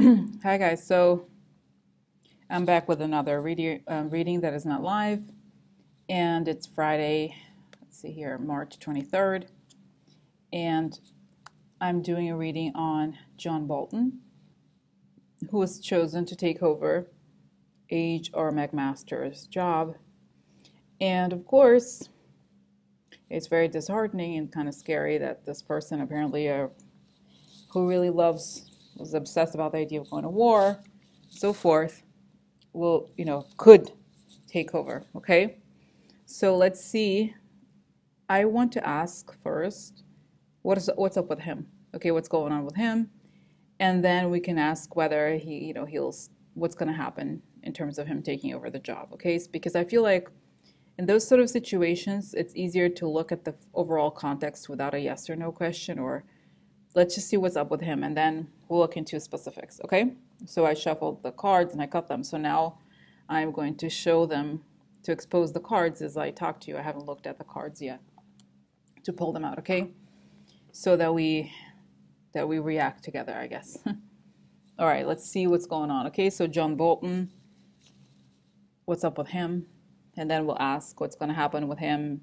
Hi guys, so I'm back with another reading that is not live, and it's Friday, let's see here, March 23rd, and I'm doing a reading on John Bolton, who was chosen to take over H.R. McMaster's job. And of course, it's very disheartening and kind of scary that this person apparently who really was obsessed about the idea of going to war, so forth, could take over. Okay, so let's see. I want to ask first, what's up with him? Okay, what's going on with him? And then we can ask whether what's going to happen in terms of him taking over the job. Okay, because I feel like in those sort of situations, it's easier to look at the overall context without a yes or no question, or let's just see what's up with him, and then we'll look into specifics. Okay, so I shuffled the cards and I cut them, so now I'm going to show them to expose the cards as I talk to you. I haven't looked at the cards yet to pull them out. Okay, so that we react together, I guess. All right, let's see what's going on. Okay, so John Bolton, what's up with him? And then we'll ask what's going to happen with him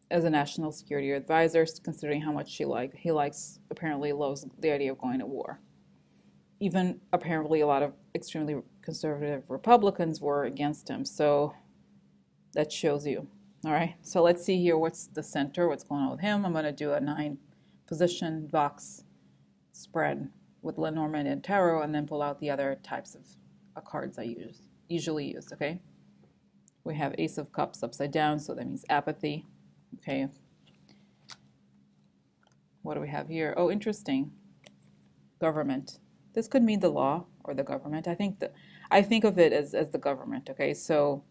as a national security advisor, considering how much he apparently loves the idea of going to war. Even apparently a lot of extremely conservative Republicans were against him, so that shows you. All right, so let's see here what's the center, what's going on with him. I'm going to do a 9-position box spread with Lenormand and Tarot, and then pull out the other types of cards I usually use. Okay, we have Ace of Cups upside down, so that means apathy. Okay, what do we have here? Oh, interesting. Government. This could mean the law or the government. I think of it as the government. Okay, so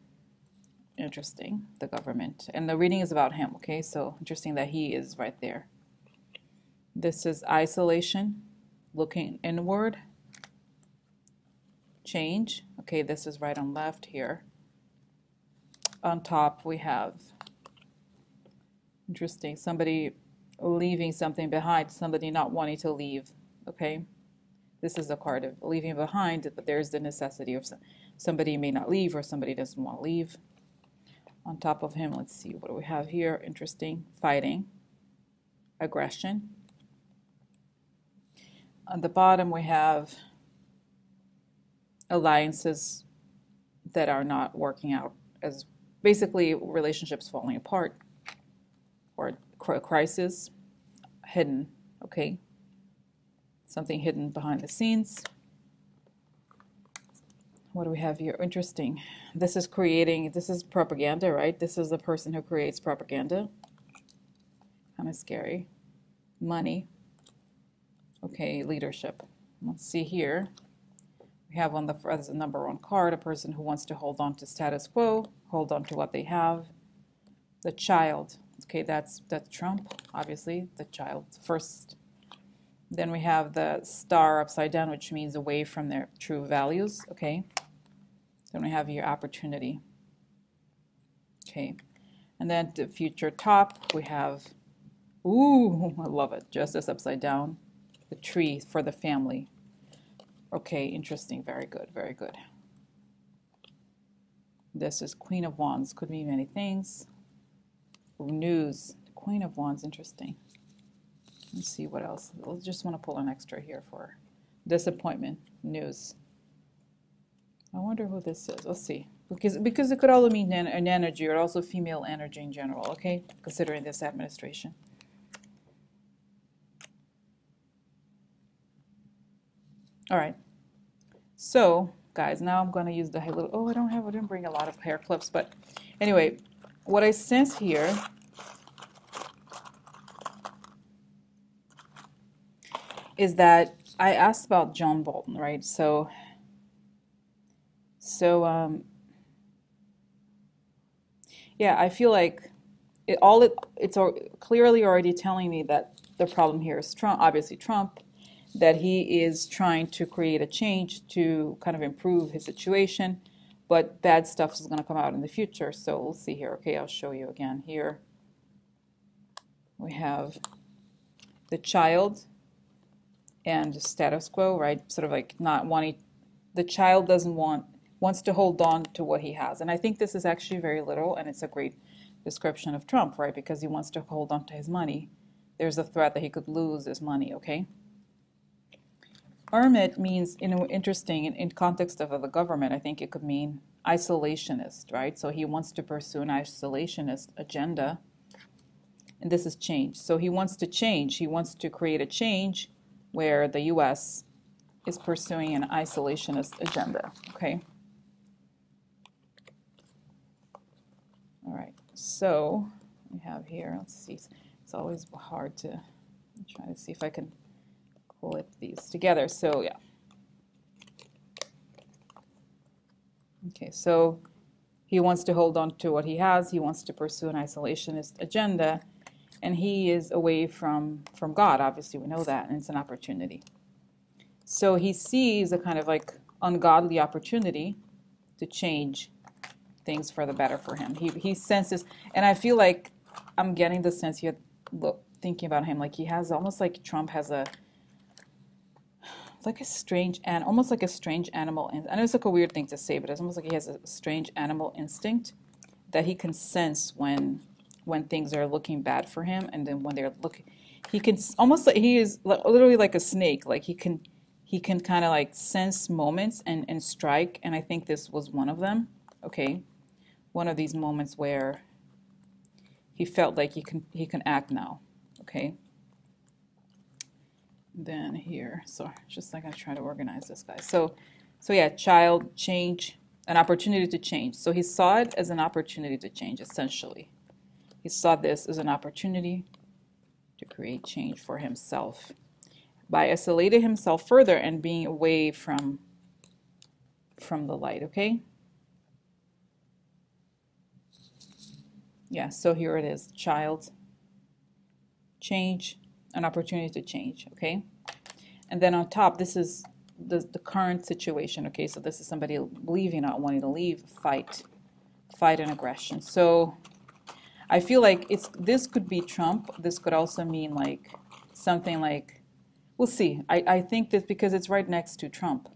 interesting, the government. And the reading is about him. Okay, so interesting that he is right there. This is isolation, looking inward, change. Okay, this is right on left here. On top we have, interesting, somebody leaving something behind, somebody not wanting to leave. Okay, this is a card of leaving behind, but there's the necessity of somebody may not leave, or somebody doesn't want to leave. On top of him, let's see, what do we have here? Interesting, fighting, aggression. On the bottom we have alliances that are not working out, as basically relationships falling apart, or crisis, hidden. Okay, something hidden behind the scenes. What do we have here? Interesting. This is propaganda, right? This is the person who creates propaganda. Kind of scary. Money. Okay, leadership. Let's see here. We have on as the number 1 card, a person who wants to hold on to status quo, hold on to what they have. The child. Okay, that's Trump, obviously, the child first. Then we have the star upside down, which means away from their true values. Okay. Then we have your opportunity. Okay. And then the future top, we have, ooh, I love it, justice upside down. The tree for the family. Okay, interesting, very good, very good. This is Queen of Wands, could mean many things. News, Queen of Wands, interesting. Let's see what else. I just want to pull an extra here for disappointment, news. I wonder who this is. Let's see. Because it could also mean an energy, or also female energy in general, okay? Considering this administration. All right. So, guys, now I'm going to use the little, oh, I didn't bring a lot of hair clips, but anyway, what I sense here is that I asked about John Bolton, right? So yeah, I feel like it's clearly already telling me that the problem here is Trump, obviously Trump, that he is trying to create a change to kind of improve his situation, but bad stuff is going to come out in the future. So we'll see here. Okay, I'll show you again here. We have the child and status quo, right? Sort of like not wanting, the child wants to hold on to what he has. And I think this is actually very literal, and it's a great description of Trump, right? Because he wants to hold on to his money. There's a threat that he could lose his money, okay? Hermit means, interesting in context of the government, I think it could mean isolationist, right? So he wants to pursue an isolationist agenda, and this is change. So he wants to change. He wants to create a change where the U.S. is pursuing an isolationist agenda, okay? All right, so we have here, let's see, it's always hard to try to see if I can pull these together. So yeah. Okay, so he wants to hold on to what he has. He wants to pursue an isolationist agenda, and he is away from God. Obviously, we know that, and it's an opportunity. So he sees a kind of like ungodly opportunity to change things for the better for him. He senses, and I feel like I'm getting the sense here, look, thinking about him, like he has almost like Trump has a, like a strange, and almost like a strange animal. I know it's like a weird thing to say, but it's almost like he has a strange animal instinct that he can sense when things are looking bad for him, and then when they're looking, he can almost like he is literally like a snake. Like he can kind of like sense moments and strike. And I think this was one of them. Okay, one of these moments where he felt like he can act now. Okay. Then here, so just like I try to organize this, guys. So yeah, child, change, an opportunity to change. So he saw it as an opportunity to change, essentially. He saw this as an opportunity to create change for himself by isolating himself further and being away from the light, okay? Yeah, so here it is, child, change, an opportunity to change, okay? And then on top, this is the current situation, okay? So this is somebody leaving, not wanting to leave, fight and aggression. So I feel like this could be Trump. This could also mean like something like, we'll see. I think that because it's right next to Trump,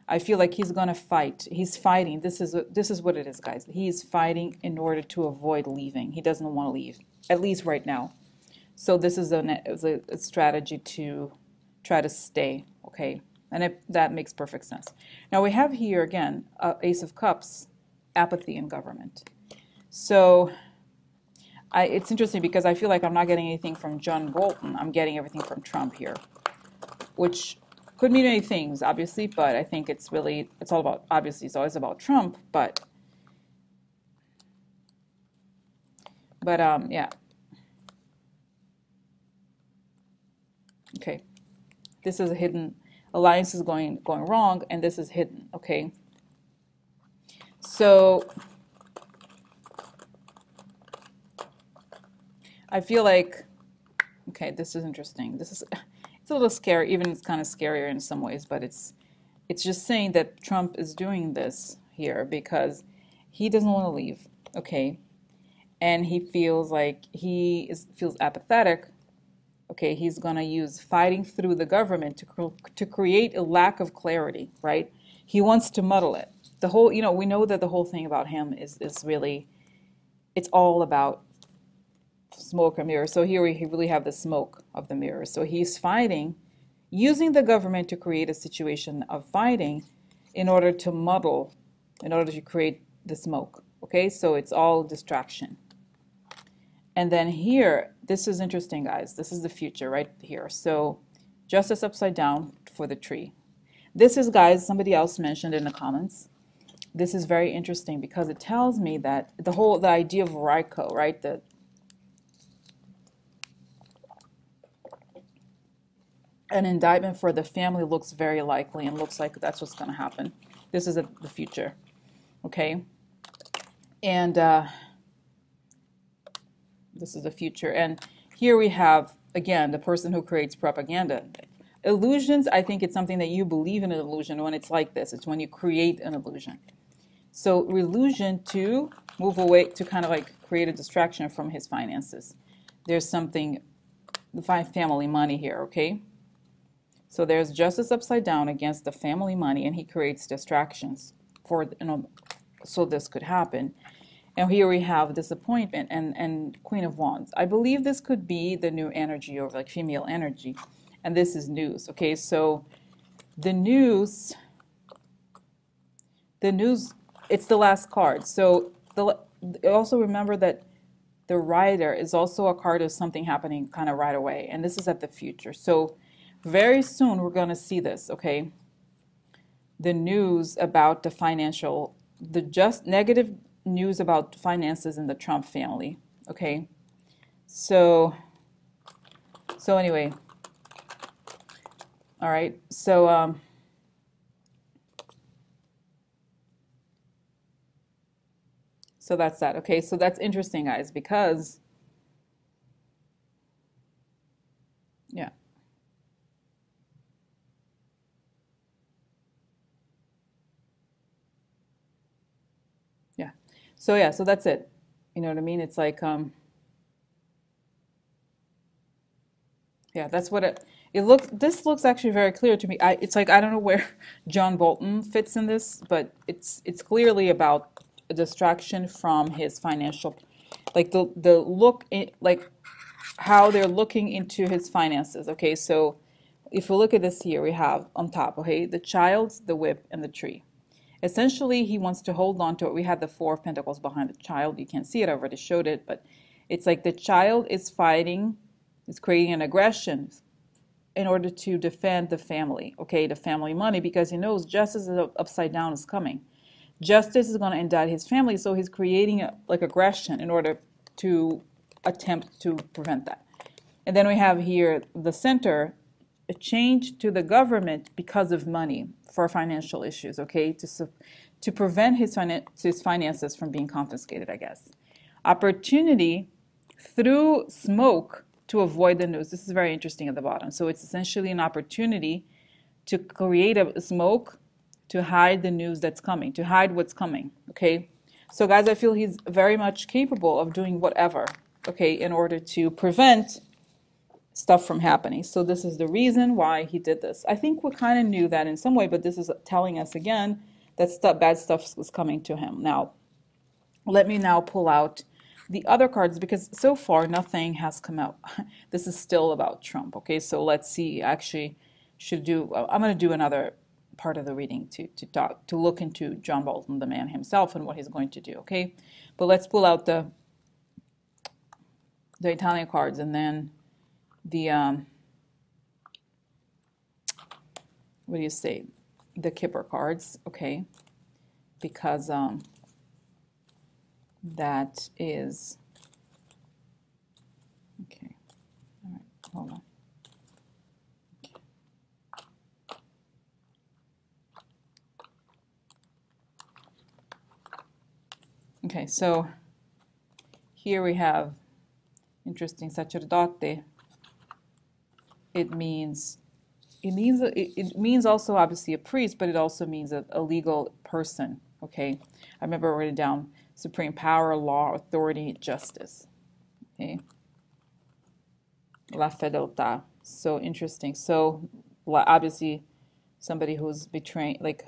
I feel like he's gonna fight. He's fighting. This is what it is, guys. He is fighting in order to avoid leaving. He doesn't want to leave, at least right now. So this is a strategy to try to stay, okay? And that makes perfect sense. Now we have here, again, Ace of Cups, apathy in government. So it's interesting because I feel like I'm not getting anything from John Bolton. I'm getting everything from Trump here, which could mean many things, obviously, but I think it's all about, obviously, it's always about Trump, but yeah. Okay, this is a hidden alliance is going wrong, and this is hidden. Okay, so I feel like, okay, this is interesting. It's a little scary, even it's kind of scarier in some ways, but it's just saying that Trump is doing this here because he doesn't want to leave. Okay, and he feels like feels apathetic. Okay, he's going to use fighting through the government to create a lack of clarity, right? He wants to muddle it. The whole, we know that the whole thing about him is really, it's all about smoke and mirrors. So here we really have the smoke of the mirrors. So he's fighting, using the government to create a situation of fighting in order to muddle, in order to create the smoke. Okay, so it's all distraction. And then here, this is interesting, guys. This is the future right here. So justice upside down for the tree. This is, guys, somebody else mentioned in the comments. This is very interesting because it tells me that the idea of RICO, right? An indictment for the family looks very likely and looks like that's what's going to happen. This is the future, okay? And this is the future. And here we have, again, the person who creates propaganda. Illusions, I think it's something that you believe in an illusion when it's like this. It's when you create an illusion. So illusion to move away, to kind of like create a distraction from his finances. There's something, the family money here, okay? So there's justice upside down against the family money, and he creates distractions for, so this could happen. And here we have disappointment and Queen of Wands. I believe this could be the new energy, or like female energy. And this is news. Okay, so the news, it's the last card. So also remember that the Rider is also a card of something happening kind of right away. And this is at the future. So very soon we're going to see this, okay? The news about the financial, the just negative news about finances in the Trump family, okay? So anyway, all right, so that's that. Okay, so that's interesting, guys, because yeah. Yeah. So yeah, so that's it. You know what I mean? It's like yeah, that's what it looks. This looks actually very clear to me. It's like I don't know where John Bolton fits in this, but it's clearly about a distraction from his financial, like the look, like how they're looking into his finances. Okay, so if we look at this here, we have on top, okay, the child, the whip, and the tree. Essentially, he wants to hold on to it. We had the Four of Pentacles behind the child. You can't see it. I already showed it, but it's like the child is fighting, is creating an aggression in order to defend the family, okay, the family money, because he knows justice is upside down is coming. Justice is going to indict his family, so he's creating like aggression in order to attempt to prevent that. And then we have here the center, a change to the government because of money for financial issues, okay, to prevent his finances from being confiscated, I guess. Opportunity through smoke to avoid the news. This is very interesting at the bottom. So it's essentially an opportunity to create a smoke to hide the news that's coming, to hide what's coming, okay? So guys, I feel he's very much capable of doing whatever, okay, in order to prevent stuff from happening. So this is the reason why he did this. I think we kind of knew that in some way, but this is telling us again that bad stuff was coming to him. Now, let me now pull out the other cards, because so far nothing has come out. This is still about Trump, okay? So let's see. Actually, I'm going to do another part of the reading to look into John Bolton, the man himself, and what he's going to do, okay? But let's pull out the Italian cards, and then the what do you say? The Kipper cards, okay? Because that is okay. All right, hold on. Okay, so here we have interesting sacerdote. It means also obviously a priest, but it also means a legal person. Okay, I remember writing down supreme power, law, authority, justice. Okay, la fedeltà. So interesting. So obviously somebody who's betraying, like,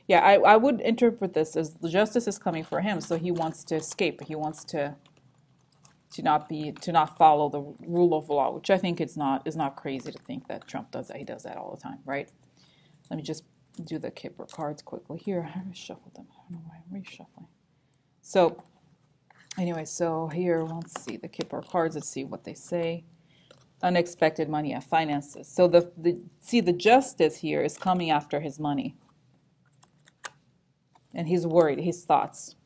yeah, I would interpret this as the justice is coming for him, so he wants to escape. He wants to not follow the rule of law, which I think is not crazy to think that Trump does that. He does that all the time, right? Let me just do the Kipper cards quickly here. I reshuffled them. I don't know why I'm reshuffling. So anyway, so here, let's see the Kipper cards. Let's see what they say. Unexpected money and finances. So the justice here is coming after his money. And he's worried, his thoughts.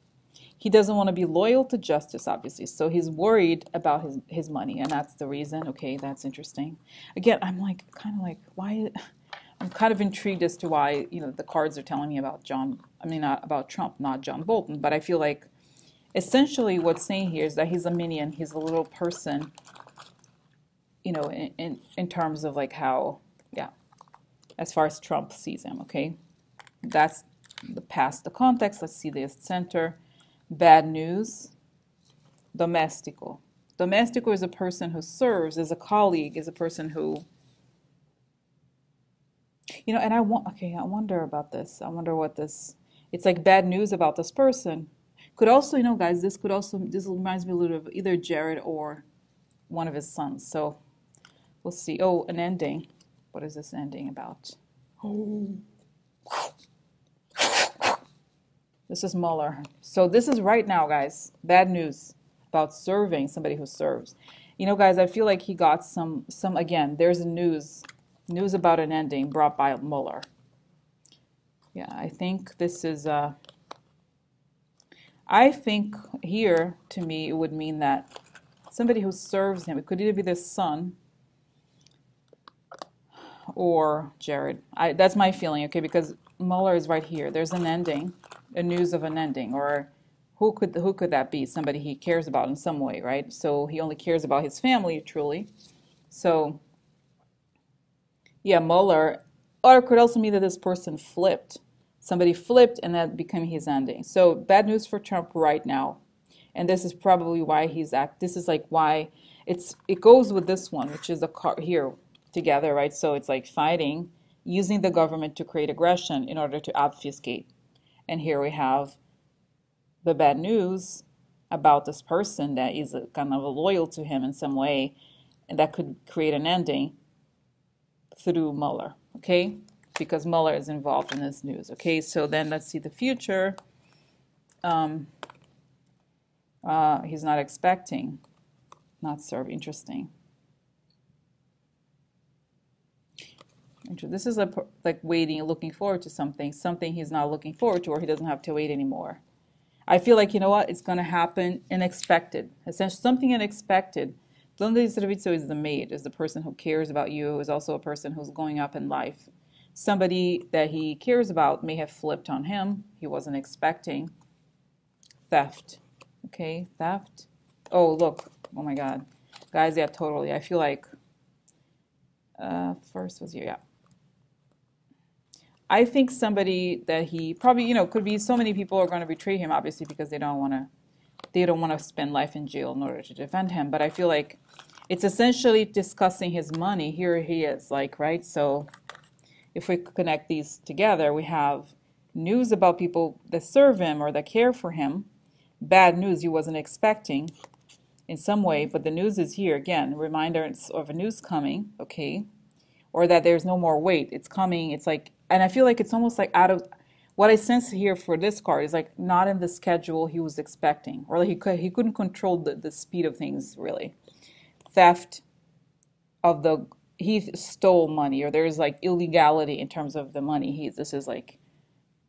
He doesn't want to be loyal to justice, obviously. So he's worried about his money, and that's the reason. Okay, that's interesting. Again, I'm like, kind of like, why? I'm kind of intrigued as to why, the cards are telling me about not about Trump, not John Bolton. But I feel like essentially what's saying here is that he's a minion. He's a little person, in terms of like how, yeah, as far as Trump sees him, okay? That's the context. Let's see the center. Bad news, domestico. Domestic is a person who serves, is a colleague, is a person who, and I wonder about this. I wonder what this, it's like bad news about this person. Could also, guys, this reminds me a little of either Jared or one of his sons. So we'll see. Oh, an ending. What is this ending about? Oh. This is Mueller. So this is right now, guys, bad news about serving, somebody who serves. Guys, I feel like he got some again, there's a news about an ending brought by Mueller. Yeah, I think this is, I think here, to me, it would mean that somebody who serves him, it could either be the son or Jared. That's my feeling, okay, because Mueller is right here. There's an ending, a news of an ending, or who could that be? Somebody he cares about in some way, right? So he only cares about his family, truly. So, yeah, Mueller, or it could also mean that this person flipped. Somebody flipped and that became his ending. So bad news for Trump right now. And this is probably why this is like why it goes with this one, which is the card here together, right? So it's like fighting, using the government to create aggression in order to obfuscate. And here we have the bad news about this person that is kind of loyal to him in some way, and that could create an ending through Mueller, okay? Because Mueller is involved in this news, okay? So then let's see the future. He's not expecting, not serve, interesting. This is like waiting, looking forward to something he's not looking forward to, or he doesn't have to wait anymore. I feel like, it's going to happen unexpected, essentially something unexpected. Donde servizio is the maid, is the person who cares about you, is also a person who's going up in life. Somebody that he cares about may have flipped on him. He wasn't expecting. Theft. Okay, theft. Oh, look. Oh, my God. Guys, yeah, totally. I feel like first was here, yeah. I think somebody that he probably, could be so many people are going to betray him, obviously, because they don't want to spend life in jail in order to defend him. But I feel like it's essentially discussing his money. Here he is, like, right? So if we connect these together, we have news about people that serve him or that care for him. Bad news he wasn't expecting in some way, but the news is here. Again, reminder of a news coming, okay? Or that there's no more wait. It's coming. It's like, and I feel like it's almost like out of, what I sense here for this card is like not in the schedule he was expecting, or like he couldn't control the speed of things, really. Theft of he stole money, or there's like illegality in terms of the money. This is like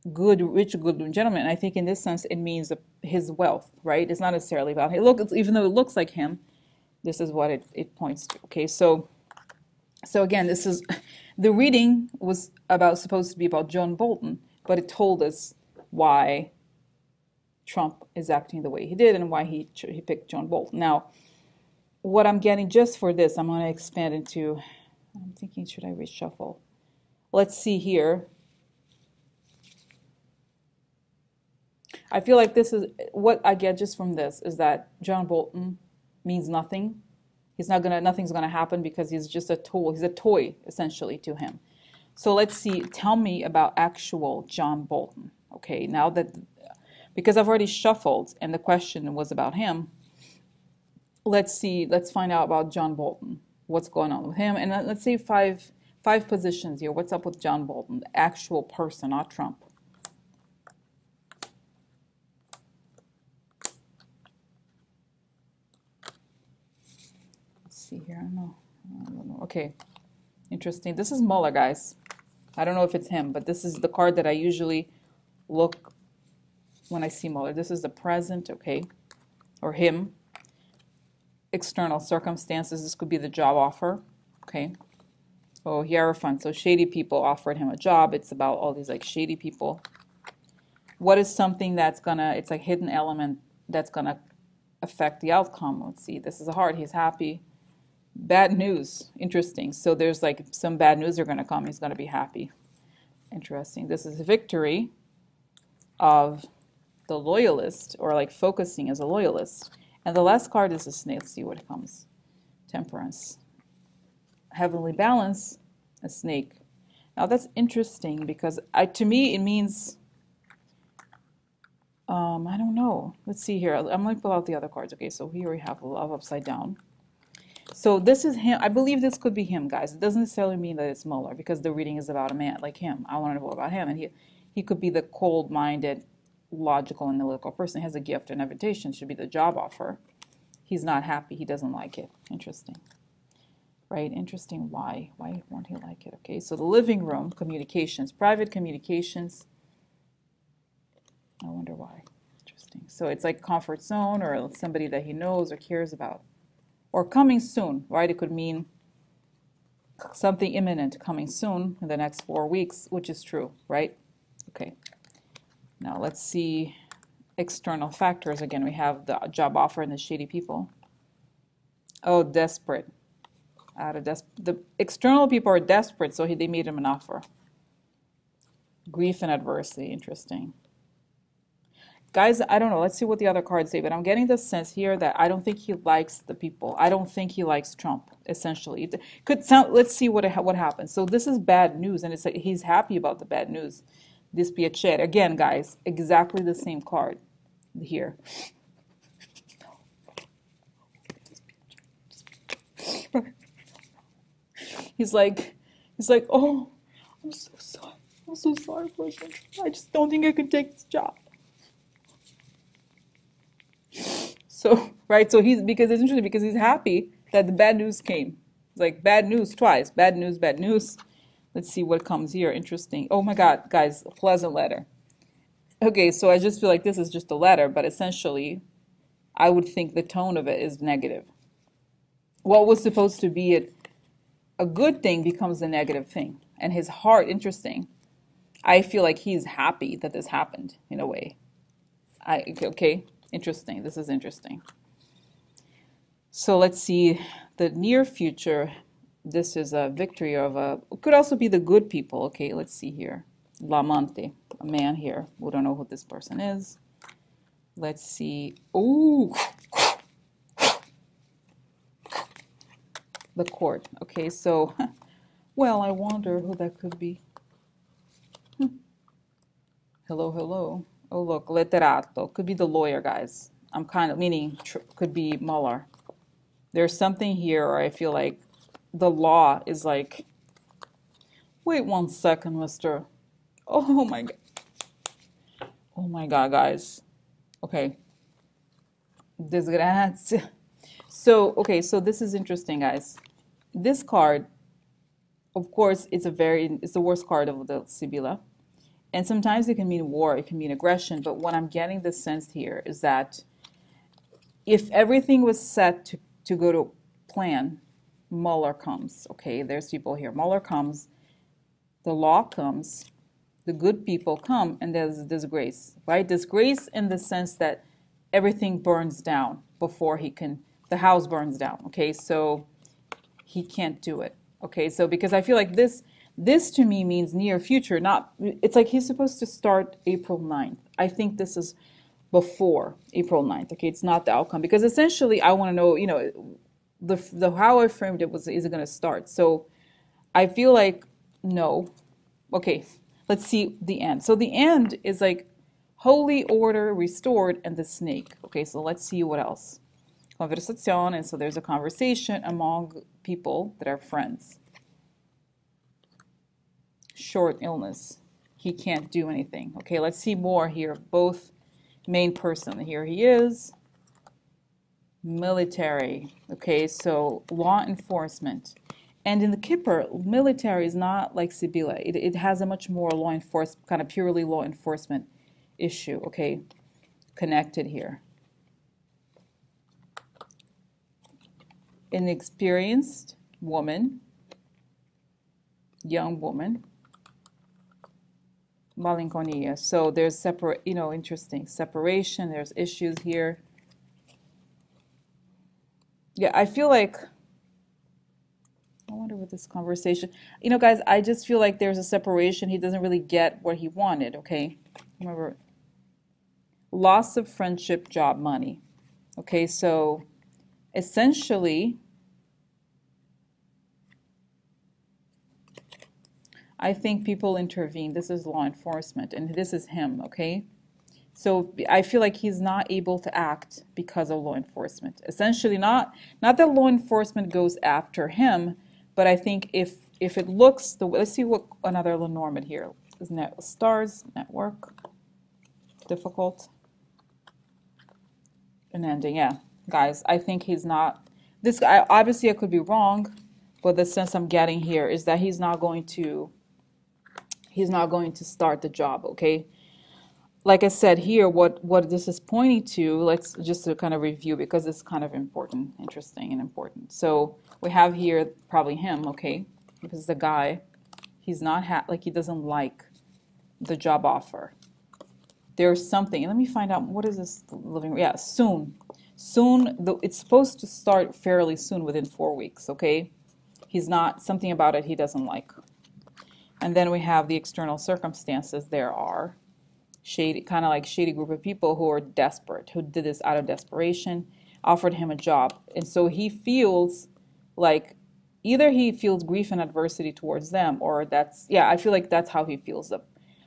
rich gentleman. And I think in this sense it means his wealth, right? It's not necessarily about him. Look, even though it looks like him, this is what it points to. Okay, so again, this is the reading was supposed to be about John Bolton, but it told us why Trump is acting the way he did and why he picked John Bolton. Now, what I'm getting just for this, I'm going to expand into, I'm thinking, should I reshuffle? Let's see here. I feel like this is, what I get just from this is that John Bolton means nothing. Nothing's gonna happen because he's just a tool. He's a toy, essentially, to him. So let's see, tell me about actual John Bolton. Okay, now that, because I've already shuffled and the question was about him, let's find out about John Bolton. What's going on with him? And let's see five positions here. What's up with John Bolton, the actual person, not Trump? See here, I don't know. Okay, interesting. This is Mueller, guys. I don't know if it's him, but this is the card that I usually look when I see Mueller. This is the present, okay, or him. External circumstances. This could be the job offer, okay. Oh, Hierophant. So shady people offered him a job. It's about all these like shady people. What is something that's gonna? It's like hidden element that's gonna affect the outcome. Let's see. This is a heart. He's happy. Bad news. Interesting. So there's like some bad news are going to come. He's going to be happy. Interesting. This is a victory of the loyalist, or like focusing as a loyalist. And the last card is a snake. Let's see what comes. Temperance. Heavenly balance, a snake. Now that's interesting because to me it means, I don't know. Let's see here. I'm going to pull out the other cards. Okay, so here we have love upside down. So this is him. I believe this could be him, guys. It doesn't necessarily mean that it's Muller because the reading is about a man like him. I want to know about him. And he could be the cold-minded, logical, analytical person. He has a gift, an invitation, should be the job offer. He's not happy. He doesn't like it. Interesting. Right? Interesting. Why? Why won't he like it? Okay, so the living room, communications, private communications. I wonder why. Interesting. So it's like comfort zone or somebody that he knows or cares about. Or coming soon, right? It could mean something imminent coming soon in the next 4 weeks, which is true, right? Okay. Now let's see external factors. Again, we have the job offer and the shady people. Oh, desperate. The external people are desperate, so they made him an offer. Grief and adversity. Interesting. Guys, I don't know. Let's see what the other cards say, but I'm getting the sense here that I don't think he likes the people. I don't think he likes Trump, essentially. It could sound, let's see what happens. So this is bad news, and it's like he's happy about the bad news. This piacere. Again, guys, exactly the same card here. He's like, oh, I'm so sorry. I'm so sorry, person. I just don't think I could take this job. So, right, so because it's interesting because he's happy that the bad news came. It's like bad news twice. Bad news, bad news. Let's see what comes here. Interesting. Oh my God, guys, a pleasant letter. Okay, so I just feel like this is just a letter, but essentially, I would think the tone of it is negative. What was supposed to be a good thing becomes a negative thing. And his heart, interesting. I feel like he's happy that this happened in a way. Okay. Interesting. This is interesting. So let's see the near future. This is a victory of it could also be the good people. Okay, let's see here. L'amante, a man here. We don't know who this person is. Let's see. Ooh. The court. Okay, so, well, I wonder who that could be. Hello, hello. Oh, look, letterato. Could be the lawyer, guys. I'm kind of meaning could be Muller. There's something here where I feel like the law is like, wait 1 second, mister. Oh my God. Oh my God, guys. Okay. Disgrazia. So, okay, so this is interesting, guys. This card, of course, it's the worst card of the Sibilla. And sometimes it can mean war, it can mean aggression, but what I'm getting the sense here is that if everything was set to go to plan, Mueller comes, okay? There's people here. Mueller comes, the law comes, the good people come, and there's disgrace, right? Disgrace in the sense that everything burns down before the house burns down, okay? So he can't do it, okay? So because I feel like this to me means near future, it's like he's supposed to start April 9th. I think this is before April 9th, okay? It's not the outcome because essentially I want to know, the how I framed it was, is it going to start? So I feel like no. Okay, let's see the end. So the end is like holy order restored and the snake. Okay, so let's see what else. Conversazione, and so there's a conversation among people that are friends. Short illness. He can't do anything. Okay, let's see more here. Both main person. Here he is. Military. Okay, so law enforcement. And in the Kipper, military is not like Sibilla. It has a much more law enforcement, kind of purely law enforcement issue. Okay, connected here. Inexperienced woman, young woman. Malinconia. So there's interesting separation. There's issues here. Yeah, I feel like, I wonder what this conversation, guys, I just feel like there's a separation. He doesn't really get what he wanted, okay? Remember, loss of friendship, job, money. Okay, so essentially, I think people intervene. This is law enforcement, and this is him, okay? So I feel like he's not able to act because of law enforcement. Essentially, not that law enforcement goes after him, but I think if it looks the let's see what another Lenormand here is. Stars network difficult an ending. Yeah, guys, I think he's not this guy. Obviously, I could be wrong, but the sense I'm getting here is that he's not going to start the job. Okay, like I said here, what this is pointing to, let's just to kind of review because it's kind of important, interesting, and important. So we have here probably him. Okay, because the guy, he's not like he doesn't like the job offer. There's something. Let me find out what is this living. Yeah, soon. It's supposed to start fairly soon, within 4 weeks. Okay, he's not something about it he doesn't like. And then we have the external circumstances. There are shady, kind of like shady group of people who are desperate, who did this out of desperation, offered him a job, and so he feels like either he feels grief and adversity towards them, or I feel like that's how he feels them,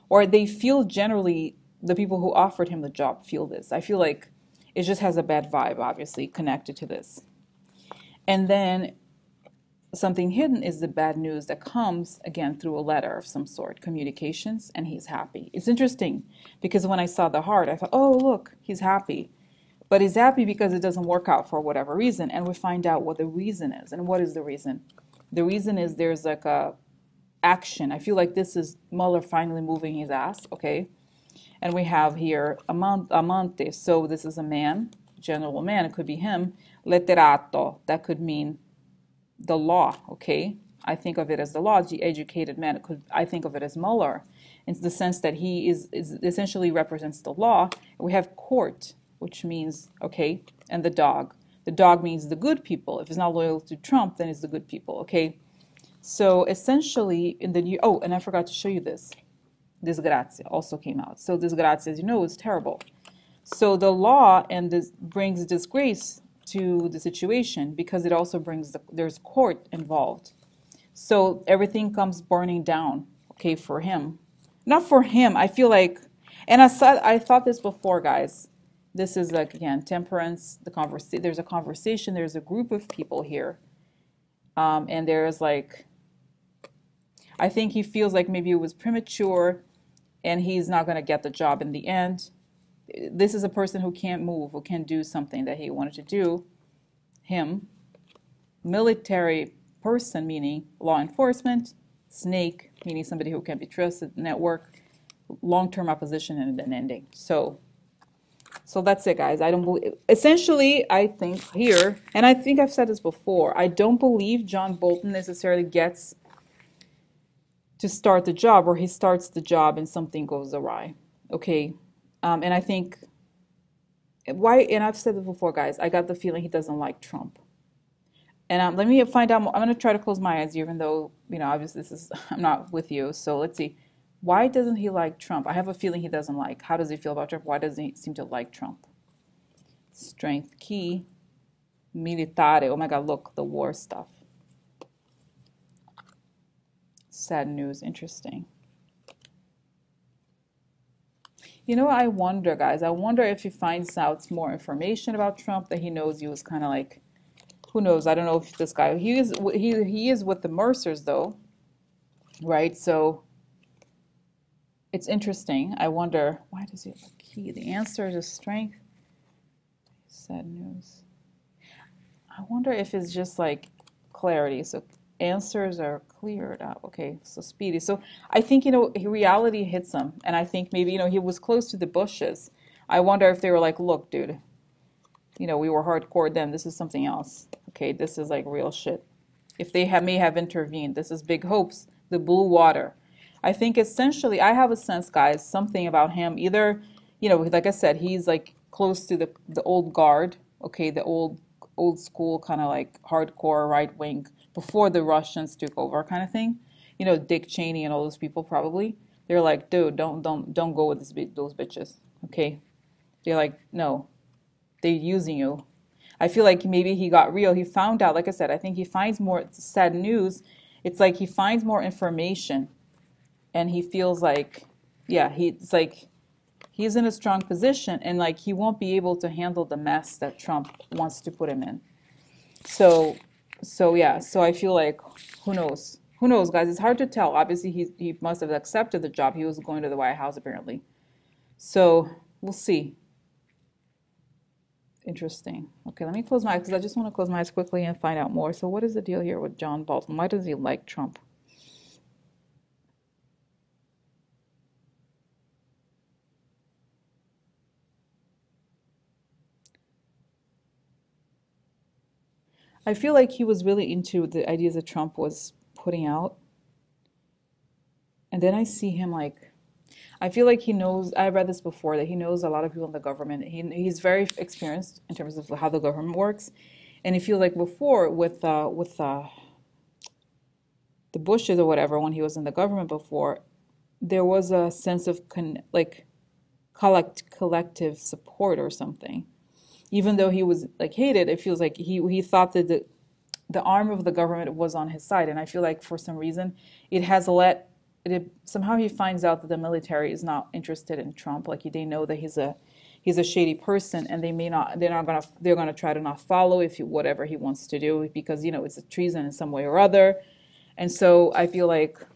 or they feel generally. The people who offered him the job feel this. I feel like it just has a bad vibe, obviously, connected to this. And then something hidden is the bad news that comes, again, through a letter of some sort, communications, and he's happy. It's interesting because when I saw the heart, I thought, oh, look, he's happy. But he's happy because it doesn't work out for whatever reason. And we find out what the reason is. And what is the reason? The reason is there's like a action. I feel like this is Mueller finally moving his ass, okay? And we have here amante, so this is a man, general man, it could be him. Letterato, that could mean the law, okay? I think of it as the law, the educated man. I think of it as Mueller, in the sense that he is essentially represents the law. We have court, which means, okay, and the dog. The dog means the good people. If it's not loyal to Trump, then it's the good people, okay? So essentially, in the new, oh, and I forgot to show you this. Disgrazia also came out. So disgrazia, as you know, is terrible. So the law and this brings disgrace to the situation because it also brings there's court involved. So everything comes burning down, okay, for him. Not for him. I feel like, and I thought this before, guys. This is like, again, temperance, there's a conversation, there's a group of people here. And there's like, I think he feels like maybe it was premature and he's not going to get the job in the end. This is a person who can't move, who can't do something that he wanted to do. Him. Military person, meaning law enforcement. Snake, meaning somebody who can be trusted. Network. Long-term opposition and an ending. So that's it, guys. I don't believe. Essentially, I think here, and I think I've said this before, I don't believe John Bolton necessarily gets to start the job, or he starts the job and something goes awry. Okay, and I think and I've said it before, guys. I got the feeling he doesn't like Trump. And let me find out. I'm going to try to close my eyes, even though obviously I'm not with you. So let's see. Why doesn't he like Trump? I have a feeling he doesn't like. How does he feel about Trump? Why doesn't he seem to like Trump? Strength key, militare. Oh my God! Look, the war stuff. Sad news. Interesting. I wonder, guys. I wonder if he finds out more information about Trump that he knows he was kind of like, who knows? I don't know if this guy, he is with the Mercers though, right? So it's interesting. I wonder, why does he have a key? The answer is strength. Sad news. I wonder if it's just like clarity. So answers are cleared up. Okay, so speedy. So I think, reality hits him. And I think maybe, he was close to the bushes. I wonder if they were like, look, dude, we were hardcore then. This is something else. Okay, this is like real shit. If they may have intervened, this is big hopes, the blue water. I think essentially, I have a sense, guys, something about him. Either, like I said, he's like close to the old guard. Okay, the old school kind of like hardcore right wing before the Russians took over kind of thing. Dick Cheney and all those people probably. They're like, dude, don't go with those bitches. Okay, they're like, no. they're using you. I feel like maybe he got real. He found out, like I said, I think he finds more sad news. It's like he finds more information and he feels like, yeah, it's like he's in a strong position and like he won't be able to handle the mess that Trump wants to put him in. So yeah, so I feel like, who knows? Who knows, guys? It's hard to tell. Obviously, he must have accepted the job. He was going to the White House, apparently. So we'll see. Interesting. Okay, let me close my eyes because I just want to close my eyes quickly and find out more. So what is the deal here with John Bolton? Why does he like Trump? I feel like he was really into the ideas that Trump was putting out. And then I see him like, I feel like he knows, I read this before, that he knows a lot of people in the government. He's very experienced in terms of how the government works. And I feel like before with the Bushes or whatever, when he was in the government before, there was a sense of collective support or something. Even though he was like hated, it feels like he thought that the arm of the government was on his side. And I feel like for some reason it has somehow he finds out that the military is not interested in Trump. Like they know that he's a shady person, and they're gonna try to not follow whatever he wants to do because it's a treason in some way or other. And so I feel like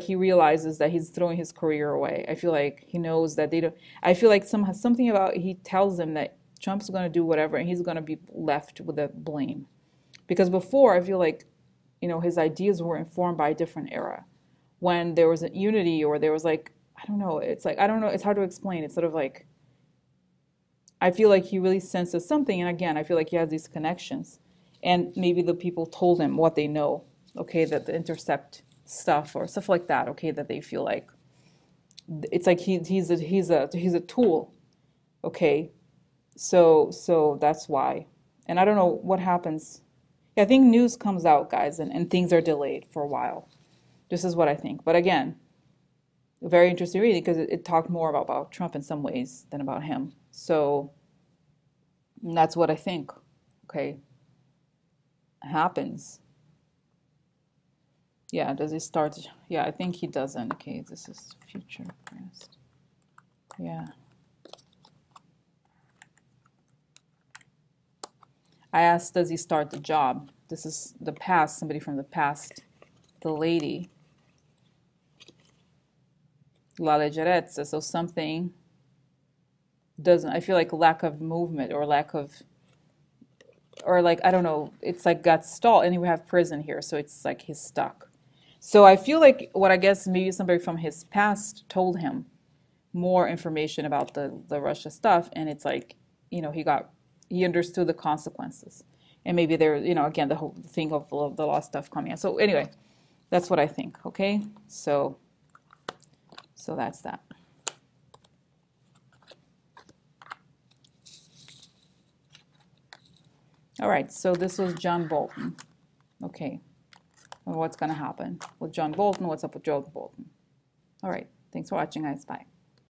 he realizes that he's throwing his career away. I feel like he knows that they don't. I feel like something about he tells them that Trump's going to do whatever, and he's going to be left with the blame. Because before, I feel like his ideas were informed by a different era, when there was a unity or there was like I don't know. It's like I don't know. It's hard to explain. It's sort of like I feel like he really senses something, and again, I feel like he has these connections, and maybe the people told him what they know. Okay, that the intercept stuff or stuff like that. Okay, that they feel like it's like he's a tool. Okay, so that's why. And I don't know what happens. I think news comes out, guys, and things are delayed for a while. This is what I think. But again, very interesting reading because it talked more about Trump in some ways than about him. So that's what I think. Okay, happens. Yeah, does he start? Yeah, I think he doesn't. Okay, this is future, past. Yeah. I asked, does he start the job? This is the past, somebody from the past, the lady. La leggerezza, so something doesn't, I feel like lack of movement or I don't know, it's like got stalled, and we have prison here, so it's like he's stuck. So I feel like what I guess maybe somebody from his past told him more information about the Russia stuff, and it's like, he understood the consequences. And maybe there, again, the whole thing of the law stuff coming out. So anyway, that's what I think, okay? So that's that. All right, so this was John Bolton. Okay, what's going to happen with John Bolton? What's up with John Bolton? All right, thanks for watching, guys. Bye.